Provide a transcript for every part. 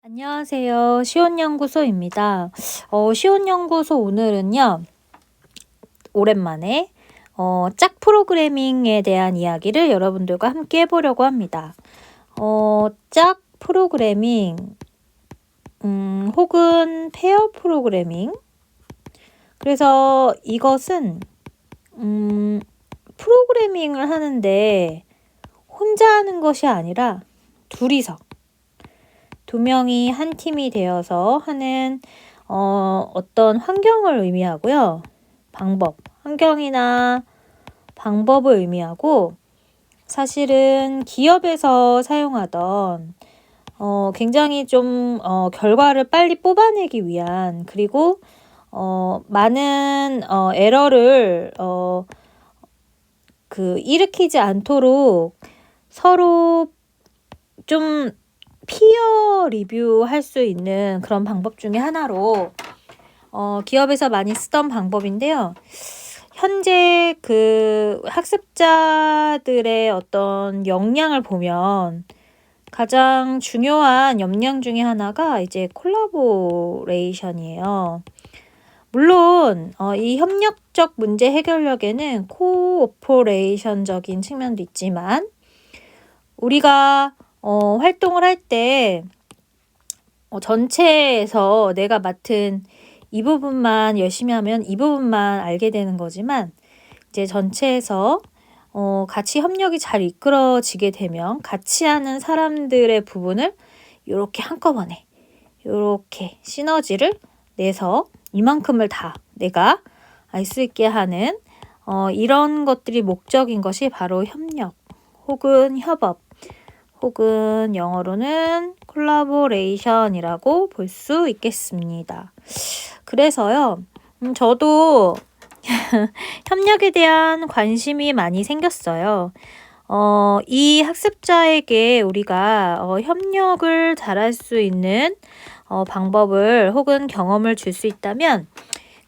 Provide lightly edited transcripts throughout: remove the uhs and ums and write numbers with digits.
안녕하세요. 시온연구소입니다. 시온연구소 오늘은요, 오랜만에 짝 프로그래밍에 대한 이야기를 여러분들과 함께 해보려고 합니다. 짝 프로그래밍, 혹은 페어 프로그래밍. 그래서 이것은, 프로그래밍을 하는데 혼자 하는 것이 아니라 둘이서, 두 명이 한 팀이 되어서 하는 어떤 환경을 의미하고요. 환경이나 방법을 의미하고, 사실은 기업에서 사용하던 굉장히 좀 결과를 빨리 뽑아내기 위한, 그리고 많은 에러를 일으키지 않도록 서로 좀 피어 리뷰할 수 있는 그런 방법 중에 하나로 기업에서 많이 쓰던 방법인데요. 현재 그 학습자들의 어떤 역량을 보면 가장 중요한 역량 중에 하나가 이제 콜라보레이션이에요. 물론 이 협력적 문제 해결력에는 코오퍼레이션적인 측면도 있지만, 우리가 활동을 할 때 전체에서 내가 맡은 이 부분만 열심히 하면 이 부분만 알게 되는 거지만, 이제 전체에서 같이 협력이 잘 이끌어지게 되면 같이 하는 사람들의 부분을 이렇게 한꺼번에 이렇게 시너지를 내서 이만큼을 다 내가 알 수 있게 하는 이런 것들이 목적인 것이 바로 협력 혹은 협업, 혹은 영어로는 콜라보레이션이라고 볼 수 있겠습니다. 그래서요, 저도 협력에 대한 관심이 많이 생겼어요. 이 학습자에게 우리가 협력을 잘할 수 있는 방법을 혹은 경험을 줄 수 있다면,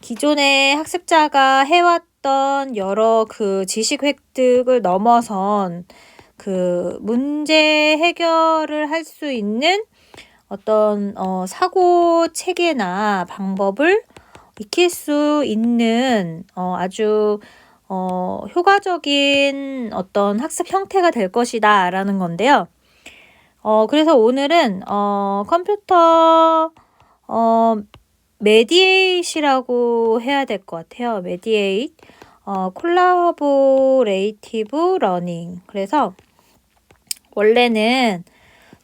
기존의 학습자가 해왔던 여러 그 지식 획득을 넘어선 그 문제 해결을 할 수 있는 어떤 사고 체계나 방법을 익힐 수 있는 아주 효과적인 어떤 학습 형태가 될 것이다 라는 건데요. 그래서 오늘은 컴퓨터 메디에이시라고 해야 될 것 같아요. 메디에이트, 콜라보레이티브 러닝. 그래서 원래는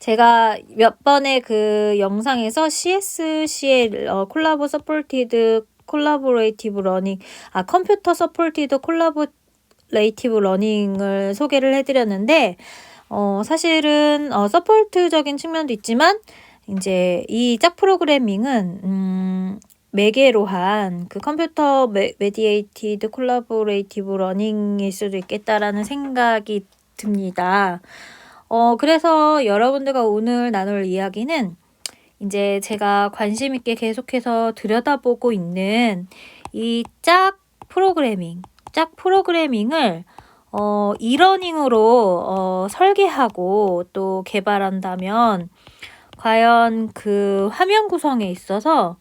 제가 몇 번의 그 영상에서 CSC의 콜라보 서포티드 콜라보레이티브 러닝, 컴퓨터 서포티드 콜라보레이티브 러닝을 소개를 해드렸는데, 사실은 서포트적인 측면도 있지만, 이제 이 짝 프로그래밍은 매개로 한 그 컴퓨터 메디에이티드 콜라보레이티브 러닝일 수도 있겠다라는 생각이 듭니다. 그래서 여러분들과 오늘 나눌 이야기는 이제 제가 관심 있게 계속해서 들여다보고 있는 이 짝 프로그래밍을 이러닝으로 설계하고 또 개발한다면 과연 그 화면 구성에 있어서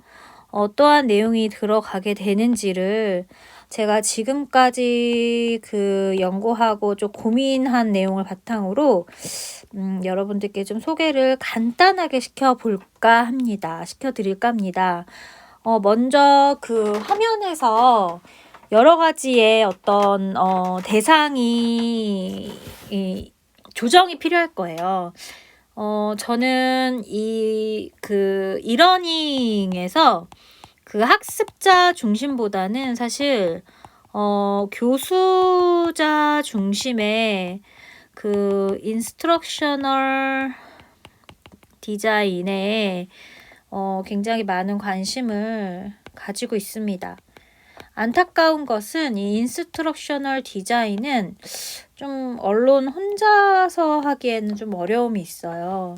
어떠한 내용이 들어가게 되는지를 제가 지금까지 그 연구하고 좀 고민한 내용을 바탕으로 여러분들께 좀 소개를 간단하게 시켜드릴까 합니다. 먼저 그 화면에서 여러 가지의 어떤 대상이 조정이 필요할 거예요. 저는 이러닝에서 그 학습자 중심보다는 사실 교수자 중심의 그 인스트럭셔널 디자인에 굉장히 많은 관심을 가지고 있습니다. 안타까운 것은 이 인스트럭셔널 디자인은 좀 언론 혼자서 하기에는 좀 어려움이 있어요.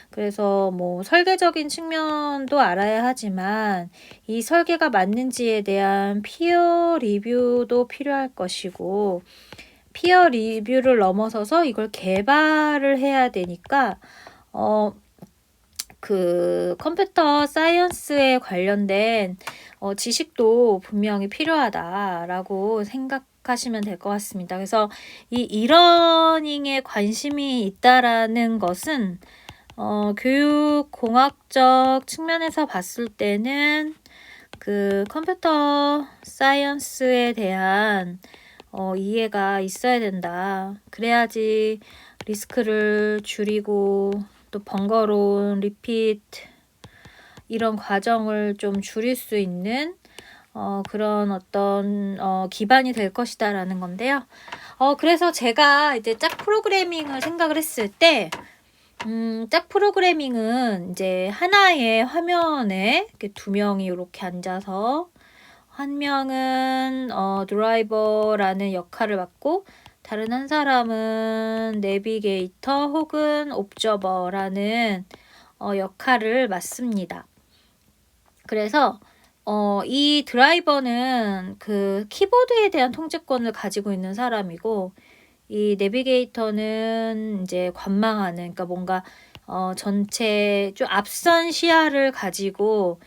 그래서 뭐 설계적인 측면도 알아야 하지만 이 설계가 맞는지에 대한 피어 리뷰도 필요할 것이고, 피어 리뷰를 넘어서서 이걸 개발을 해야 되니까 그 컴퓨터 사이언스에 관련된 지식도 분명히 필요하다라고 생각하시면 될 것 같습니다. 그래서 이 이러닝에 관심이 있다라는 것은 교육공학적 측면에서 봤을 때는 그 컴퓨터 사이언스에 대한 이해가 있어야 된다. 그래야지 리스크를 줄이고 또 번거로운 리피트 이런 과정을 좀 줄일 수 있는 그런 어떤 기반이 될 것이다 라는 건데요. 그래서 제가 이제 짝 프로그래밍을 생각을 했을 때 짝 프로그래밍은 이제 하나의 화면에 이렇게 두 명이 이렇게 앉아서 한 명은 드라이버라는 역할을 맡고 다른 한 사람은 내비게이터 혹은 옵저버라는 역할을 맡습니다. 그래서 이 드라이버는 그 키보드에 대한 통제권을 가지고 있는 사람이고 이 내비게이터는 이제 관망하는, 그러니까 뭔가 전체 좀 앞선 시야를 가지고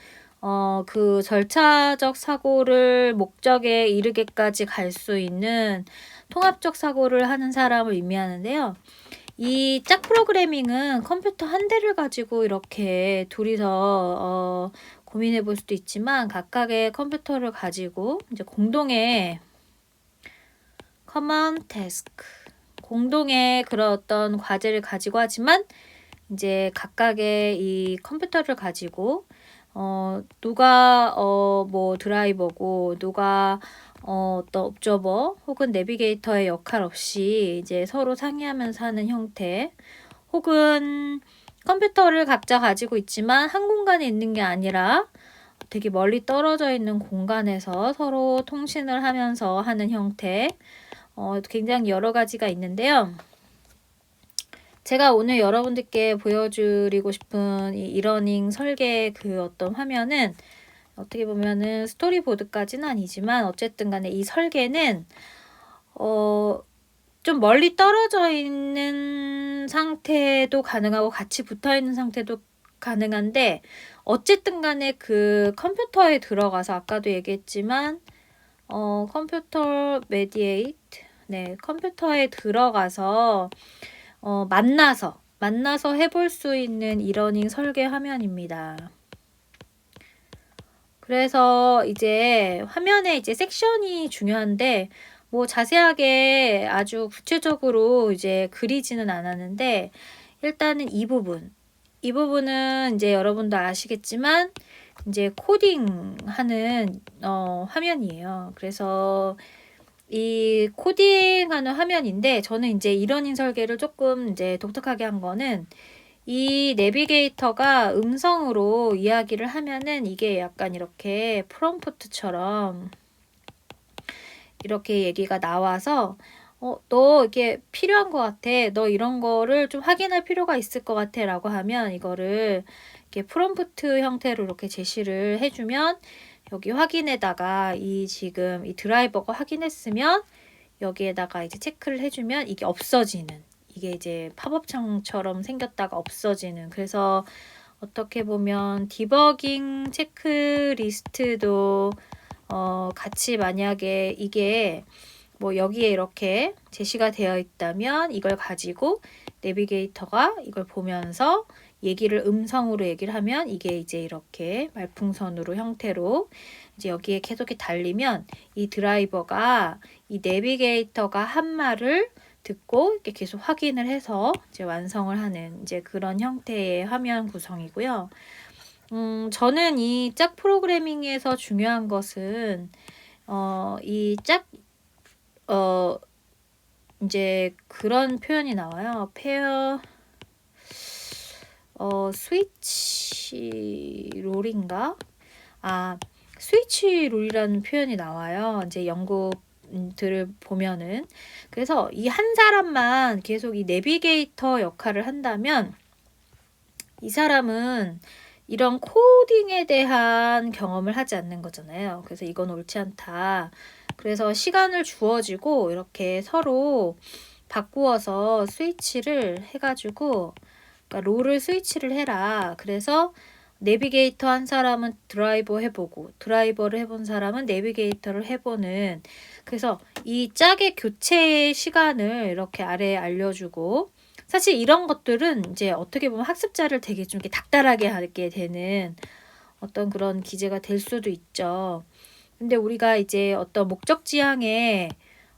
그 절차적 사고를 목적에 이르게까지 갈 수 있는 통합적 사고를 하는 사람을 의미하는데요. 이 짝 프로그래밍은 컴퓨터 한 대를 가지고 이렇게 둘이서 고민해 볼 수도 있지만 각각의 컴퓨터를 가지고 이제 공동의 common task, 공동의 그런 어떤 과제를 가지고 하지만 이제 각각의 이 컴퓨터를 가지고 누가 뭐 드라이버고 누가 어떤 옵저버 혹은 내비게이터의 역할 없이 이제 서로 상의하면서 하는 형태, 혹은 컴퓨터를 각자 가지고 있지만 한 공간에 있는 게 아니라 되게 멀리 떨어져 있는 공간에서 서로 통신을 하면서 하는 형태, 굉장히 여러 가지가 있는데요. 제가 오늘 여러분들께 보여드리고 싶은 이 이러닝 설계 그 어떤 화면은 어떻게 보면은 스토리보드까지는 아니지만 어쨌든 간에 이 설계는 좀 멀리 떨어져 있는 상태도 가능하고 같이 붙어 있는 상태도 가능한데, 어쨌든 간에 그 컴퓨터에 들어가서 아까도 얘기했지만 컴퓨터 메디에이트, 네, 컴퓨터에 들어가서 만나서 해볼 수 있는 이러닝 설계 화면입니다. 그래서 이제 화면에 이제 섹션이 중요한데 뭐 자세하게 아주 구체적으로 이제 그리지는 않았는데, 일단은 이 부분은 이제 여러분도 아시겠지만 이제 코딩하는 화면이에요. 그래서 이 코딩하는 화면인데, 저는 이제 이러닝 설계를 조금 이제 독특하게 한 거는 이 내비게이터가 음성으로 이야기를 하면은 이게 약간 이렇게 프롬프트처럼 이렇게 얘기가 나와서 너 이게 필요한 것 같아, 너 이런 거를 좀 확인할 필요가 있을 것 같아 라고 하면 이거를 이렇게 프롬프트 형태로 이렇게 제시를 해주면 여기 확인에다가 지금 이 드라이버가 확인했으면 여기에다가 이제 체크를 해주면 이게 없어지는, 이게 이제 팝업 창처럼 생겼다가 없어지는, 그래서 어떻게 보면 디버깅 체크리스트도 같이 만약에 이게 뭐 여기에 이렇게 제시가 되어 있다면 이걸 가지고 내비게이터가 이걸 보면서 얘기를 음성으로 얘기를 하면 이게 이제 이렇게 말풍선으로 형태로 이제 여기에 계속 달리면 이 드라이버가 이 내비게이터가 한 말을 듣고 이렇게 계속 확인을 해서 이제 완성을 하는 이제 그런 형태의 화면 구성이고요. 저는 이 짝 프로그래밍에서 중요한 것은 이제 그런 표현이 나와요. 스위치 롤인가? 스위치 롤이라는 표현이 나와요. 이제 연구들을 보면은. 그래서 이 한 사람만 계속 이 내비게이터 역할을 한다면 이 사람은 이런 코딩에 대한 경험을 하지 않는 거잖아요. 그래서 이건 옳지 않다. 그래서 시간을 주어지고 이렇게 서로 바꾸어서 스위치를 해가지고 그러니까 롤을 스위치를 해라. 그래서 내비게이터 한 사람은 드라이버 해보고 드라이버를 해본 사람은 내비게이터를 해보는, 그래서 이 짝의 교체 시간을 이렇게 아래에 알려주고, 사실 이런 것들은 이제 어떻게 보면 학습자를 되게 좀 이렇게 닥달하게 하게 되는 어떤 그런 기제가 될 수도 있죠. 근데 우리가 이제 어떤 목적지향의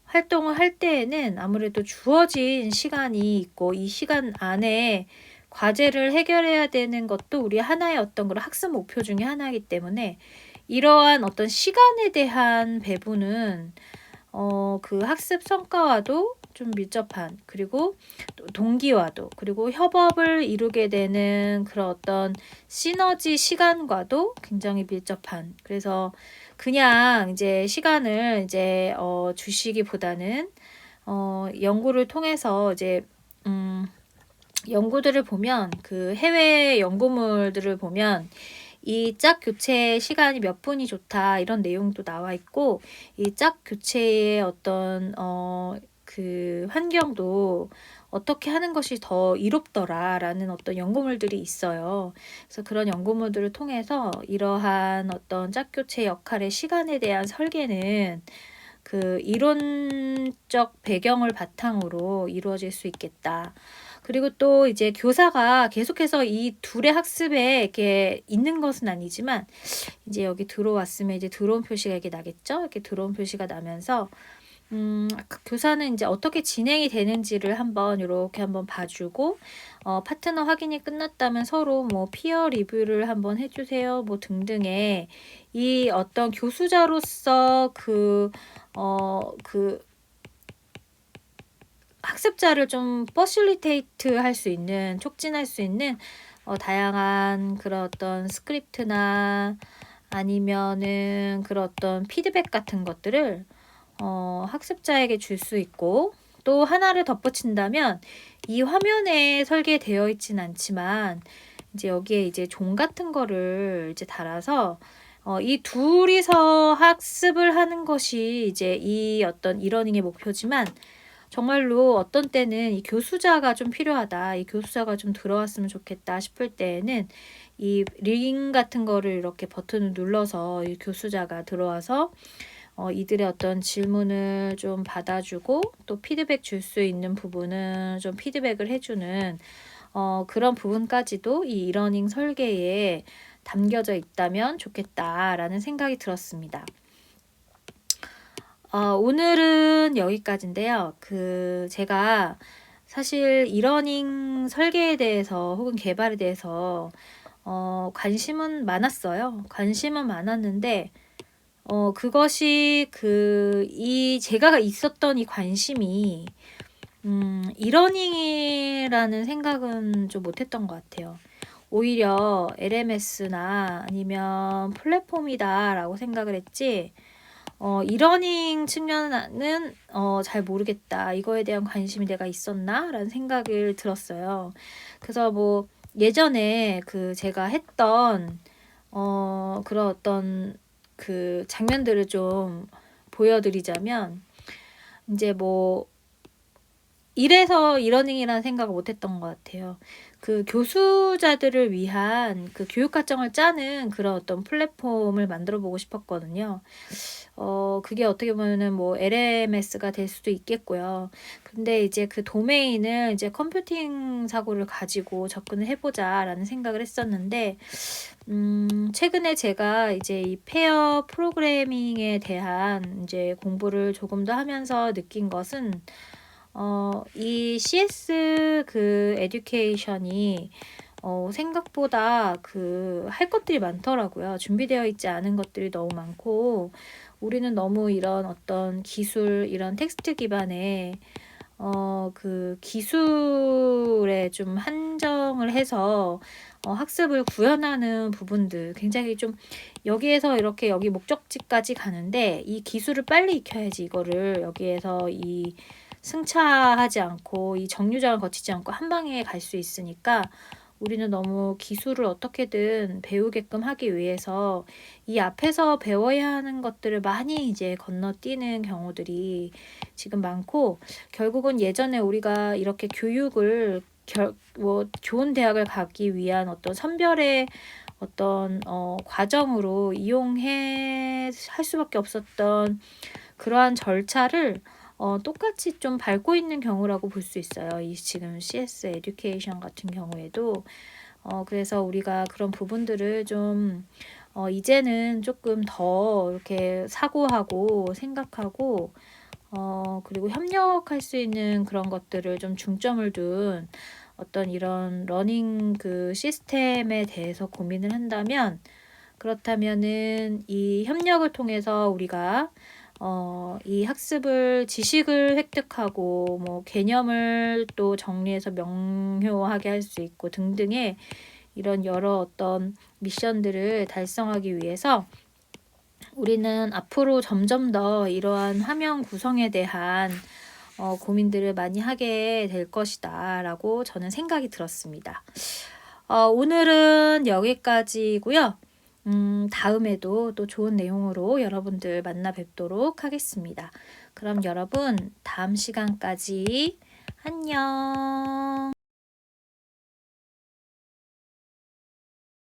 활동을 할 때에는 아무래도 주어진 시간이 있고 이 시간 안에 과제를 해결해야 되는 것도 우리 하나의 어떤 그런 학습 목표 중에 하나이기 때문에 이러한 어떤 시간에 대한 배분은 그 학습 성과와도 좀 밀접한, 그리고 또 동기와도, 그리고 협업을 이루게 되는 그런 어떤 시너지 시간과도 굉장히 밀접한, 그래서 그냥 이제 시간을 이제 주시기보다는 연구를 통해서 이제 연구들을 보면, 그 해외 연구물들을 보면 이 짝 교체 시간이 몇 분이 좋다 이런 내용도 나와 있고, 이 짝 교체의 어떤 그 환경도 어떻게 하는 것이 더 이롭더라라는 어떤 연구물들이 있어요. 그래서 그런 연구물들을 통해서 이러한 어떤 짝 교체 역할의 시간에 대한 설계는 그 이론적 배경을 바탕으로 이루어질 수 있겠다. 그리고 또 이제 교사가 계속해서 이 둘의 학습에 이렇게 있는 것은 아니지만, 이제 여기 들어왔으면 이제 들어온 표시가 이렇게 나겠죠? 이렇게 들어온 표시가 나면서 그 교사는 이제 어떻게 진행이 되는지를 한번 이렇게 한번 봐주고, 파트너 확인이 끝났다면 서로 뭐 피어 리뷰를 한번 해주세요, 뭐 등등의 이 어떤 교수자로서 그 학습자를 좀 퍼실리테이트 할 수 있는, 촉진할 수 있는 다양한 그런 어떤 스크립트나 아니면은 그런 어떤 피드백 같은 것들을 학습자에게 줄 수 있고, 또 하나를 덧붙인다면 이 화면에 설계되어 있진 않지만 이제 여기에 이제 종 같은 거를 이제 달아서 이 둘이서 학습을 하는 것이 이제 이 어떤 이러닝의 목표지만, 정말로 어떤 때는 이 교수자가 좀 필요하다, 이 교수자가 좀 들어왔으면 좋겠다 싶을 때에는 이 링 같은 거를 이렇게 버튼을 눌러서 이 교수자가 들어와서 이들의 어떤 질문을 좀 받아주고, 또 피드백 줄 수 있는 부분은 좀 피드백을 해주는 그런 부분까지도 이 이러닝 설계에 담겨져 있다면 좋겠다라는 생각이 들었습니다. 오늘은 여기까지인데요. 제가 사실 이러닝 설계에 대해서 혹은 개발에 대해서 관심은 많았어요. 관심은 많았는데 그것이 제가 있었던 이 관심이 이러닝이라는 생각은 좀 못했던 것 같아요. 오히려 LMS나 아니면 플랫폼이다라고 생각을 했지, 이러닝 측면은 잘 모르겠다. 이거에 대한 관심이 내가 있었나? 라는 생각을 들었어요. 그래서 뭐 예전에 제가 했던 그런 어떤 그 장면들을 좀 보여드리자면, 이제 뭐 이래서 이러닝이라는 생각을 못했던 것 같아요. 그 교수자들을 위한 그 교육 과정을 짜는 그런 어떤 플랫폼을 만들어 보고 싶었거든요. 그게 어떻게 보면은 뭐 LMS가 될 수도 있겠고요. 근데 이제 그 도메인을 이제 컴퓨팅 사고를 가지고 접근을 해보자라는 생각을 했었는데, 최근에 제가 이제 이 페어 프로그래밍에 대한 이제 공부를 조금 더 하면서 느낀 것은, 이 CS 에듀케이션이 생각보다 할 것들이 많더라고요. 준비되어 있지 않은 것들이 너무 많고, 우리는 너무 이런 어떤 기술, 이런 텍스트 기반의 기술에 좀 한정을 해서 학습을 구현하는 부분들, 굉장히 좀 여기에서 이렇게 여기 목적지까지 가는데 이 기술을 빨리 익혀야지 이거를 여기에서 이 승차하지 않고 이 정류장을 거치지 않고 한 방에 갈 수 있으니까, 우리는 너무 기술을 어떻게든 배우게끔 하기 위해서 이 앞에서 배워야 하는 것들을 많이 이제 건너뛰는 경우들이 지금 많고, 결국은 예전에 우리가 이렇게 교육을 뭐 좋은 대학을 가기 위한 어떤 선별의 어떤 과정으로 이용해 할 수밖에 없었던 그러한 절차를 똑같이 좀 밟고 있는 경우라고 볼 수 있어요. 이 지금 CS 에듀케이션 같은 경우에도 그래서 우리가 그런 부분들을 좀 이제는 조금 더 이렇게 사고하고 생각하고 그리고 협력할 수 있는 그런 것들을 좀 중점을 둔 어떤 이런 러닝 그 시스템에 대해서 고민을 한다면 그렇다면은 이 협력을 통해서 우리가 이 학습을 지식을 획득하고 뭐 개념을 또 정리해서 명료하게 할 수 있고 등등의 이런 여러 어떤 미션들을 달성하기 위해서 우리는 앞으로 점점 더 이러한 화면 구성에 대한 고민들을 많이 하게 될 것이다 라고 저는 생각이 들었습니다. 오늘은 여기까지고요. 다음에도 또 좋은 내용으로 여러분들 만나 뵙도록 하겠습니다. 그럼 여러분 다음 시간까지 안녕.